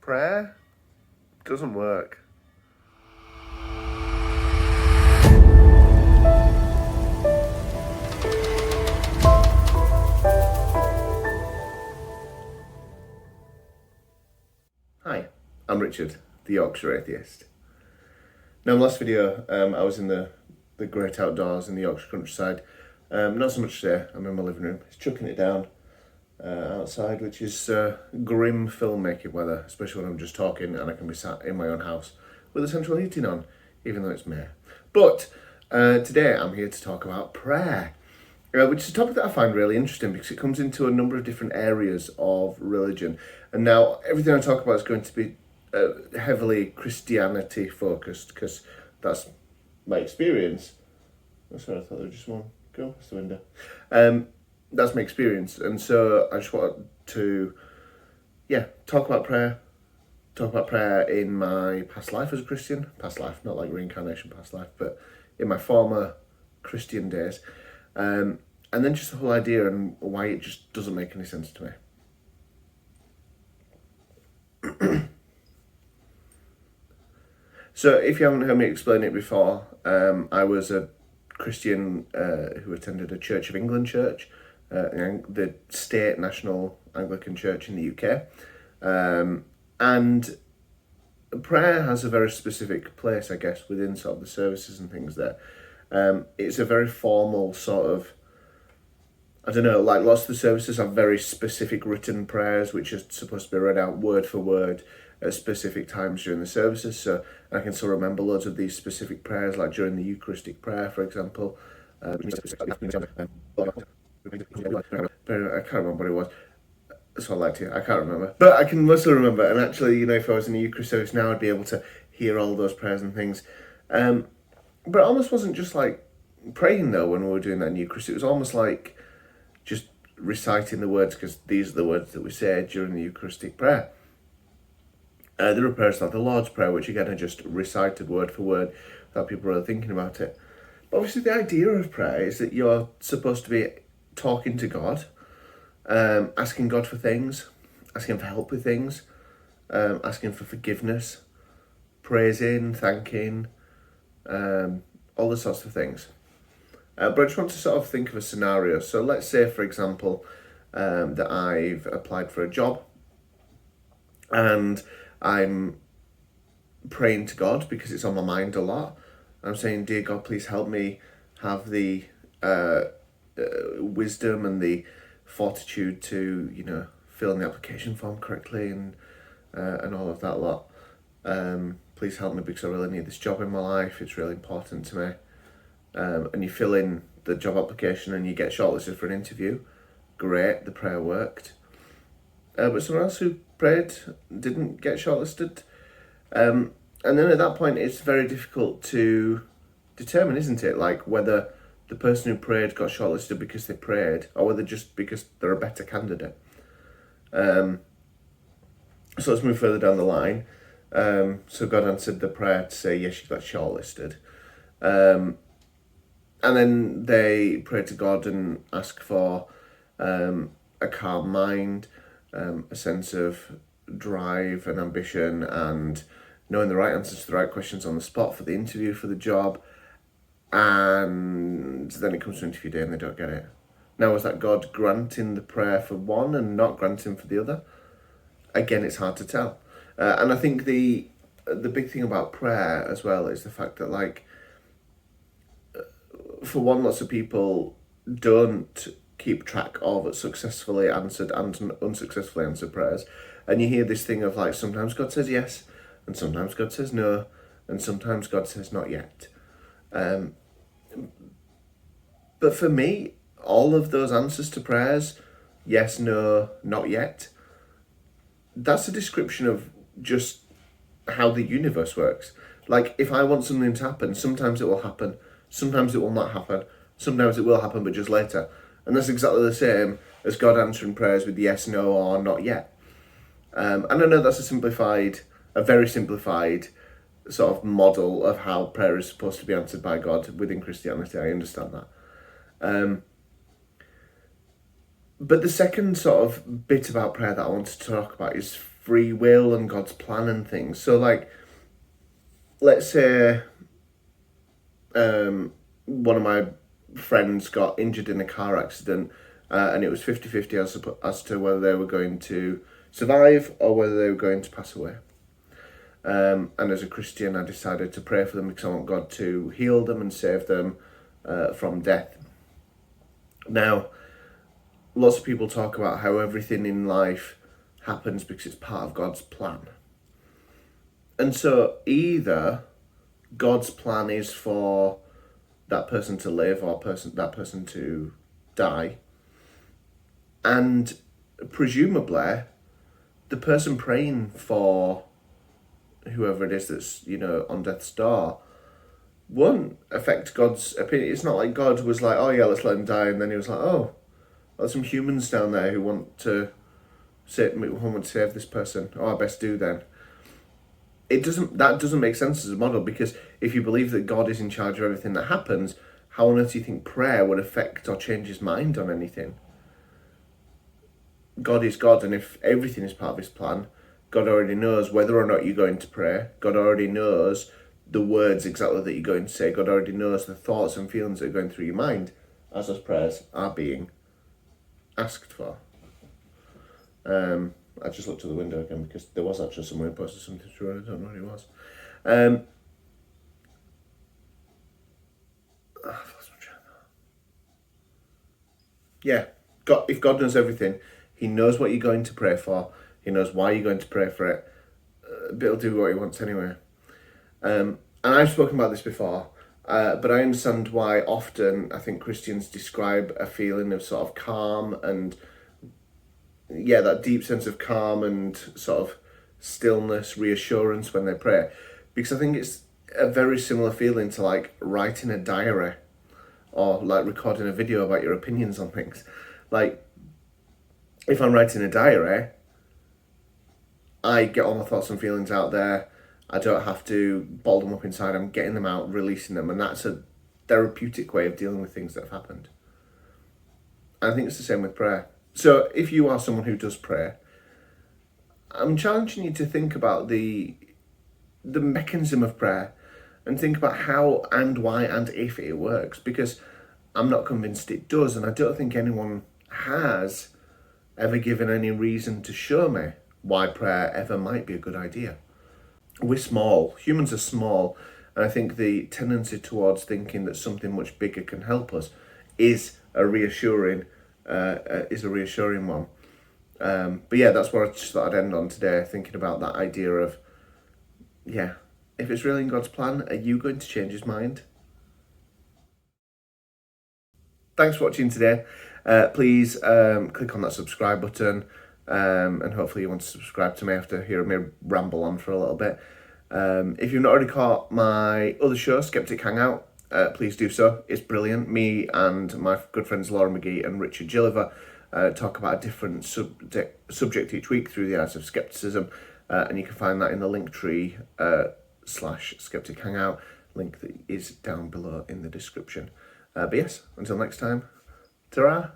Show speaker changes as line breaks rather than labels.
prayer doesn't work. Hi, I'm Richard, the Yorkshire Atheist. Now, in the last video, I was in the great outdoors in the Yorkshire countryside. Not so much today, I'm in my living room. It's chucking it down outside, which is grim filmmaking weather, especially when I'm just talking and I can be sat in my own house with the central heating on, even though it's May. But today I'm here to talk about prayer, which is a topic that I find really interesting because it comes into a number of different areas of religion. And now everything I talk about is going to be heavily Christianity focused because that's my experience. Oh, sorry, I thought there was just one go past the window. That's my experience, and so I just wanted to, talk about prayer in my past life as a Christian. Past life, not like reincarnation past life, but in my former Christian days. And then just the whole idea and why it just doesn't make any sense to me. So if you haven't heard me explain it before, I was a Christian who attended a Church of England church, the state national Anglican church in the UK. And prayer has a very specific place, I guess, within sort of the services and things there. It's a very formal sort of, I don't know, like lots of the services have very specific written prayers which are supposed to be read out word for word at specific times during the services. So I can still remember loads of these specific prayers, like during the Eucharistic prayer, for example. I can't remember what it was. So I lied to you, I can't remember. But I can mostly remember, and actually, if I was in a Eucharist service now, I'd be able to hear all those prayers and things. But it almost wasn't just like praying though when we were doing that in Eucharist. It was almost like just reciting the words, because these are the words that we say during the Eucharistic prayer. There are prayers like the Lord's Prayer, which again are just recited word for word without people really thinking about it. But obviously the idea of prayer is that you're supposed to be talking to God, asking God for things, asking for help with things, asking for forgiveness, praising, thanking, all the sorts of things. But I just want to sort of think of a scenario. So let's say, for example, that I've applied for a job and I'm praying to God because it's on my mind a lot. I'm saying, dear God, please help me have the wisdom and the fortitude to, fill in the application form correctly and all of that lot. Please help me because I really need this job in my life. It's really important to me. And you fill in the job application and you get shortlisted for an interview. Great, the prayer worked. But someone else who prayed didn't get shortlisted. And then at that point, it's very difficult to determine, isn't it? Like whether the person who prayed got shortlisted because they prayed or whether just because they're a better candidate. So let's move further down the line. So God answered the prayer to say, yes, you got shortlisted. And then they prayed to God and asked for a calm mind, a sense of drive and ambition and knowing the right answers to the right questions on the spot for the interview for the job. And then it comes to interview day and they don't get it. Now, was that God granting the prayer for one and not granting for the other? Again, it's hard to tell. And I think the big thing about prayer as well is the fact that, for one, lots of people don't keep track of successfully answered and unsuccessfully answered prayers. And you hear this thing of sometimes God says yes, and sometimes God says no, and sometimes God says not yet. But for me, all of those answers to prayers, yes, no, not yet, that's a description of just how the universe works. If I want something to happen, sometimes it will happen, sometimes it will not happen, sometimes it will happen, but just later. And that's exactly the same as God answering prayers with yes, no, or not yet. And I know that's a very simplified sort of model of how prayer is supposed to be answered by God within Christianity. I understand that. But the second sort of bit about prayer that I wanted to talk about is free will and God's plan and things. So like, let's say one of my friends got injured in a car accident, and it was 50-50 as to whether they were going to survive or whether they were going to pass away. And as a Christian, I decided to pray for them because I want God to heal them and save them from death. Now, lots of people talk about how everything in life happens because it's part of God's plan. And so either God's plan is for that person to live or that person to die, and presumably the person praying for whoever it is that's, on death's door won't affect God's opinion. It's not like God was like, oh yeah, let's let him die, and then he was like, oh, there's some humans down there who want to save this person. Oh, I best do then. That doesn't make sense as a model, because if you believe that God is in charge of everything that happens, how on earth do you think prayer would affect or change his mind on anything? God is God, and if everything is part of his plan, God already knows whether or not you're going to pray. God already knows the words exactly that you're going to say. God already knows the thoughts and feelings that are going through your mind as those prayers are being asked for. I just looked to the window again because there was actually someone who posted something through and I don't know who it was. Yeah, if God knows everything, he knows what you're going to pray for. He knows why you're going to pray for it. But he'll do what he wants anyway. And I've spoken about this before, but I understand why often I think Christians describe a feeling of sort of calm and, that deep sense of calm and sort of stillness, reassurance when they pray. Because I think it's a very similar feeling to like writing a diary or like recording a video about your opinions on things. Like, if I'm writing a diary, I get all my thoughts and feelings out there. I don't have to bottle them up inside. I'm getting them out, releasing them, and that's a therapeutic way of dealing with things that have happened. I think it's the same with prayer. So if you are someone who does pray, I'm challenging you to think about the mechanism of prayer and think about how and why and if it works, because I'm not convinced it does, and I don't think anyone has ever given any reason to show me why prayer ever might be a good idea. We're small. Humans are small, and I think the tendency towards thinking that something much bigger can help us is a reassuring one. But yeah, that's what I just thought I'd end on today, thinking about that idea of, if it's really in God's plan, are you going to change his mind? Thanks for watching today. Please click on that subscribe button, and hopefully you want to subscribe to me after hearing me ramble on for a little bit. If you've not already caught my other show, Skeptic Hangout, please do so. It's brilliant. Me and my good friends Laura McGee and Richard Gilliver talk about a different subject each week through the eyes of skepticism, and you can find that in the Linktree /Skeptic Hangout, link that is down below in the description. But yes, until next time, ta-ra!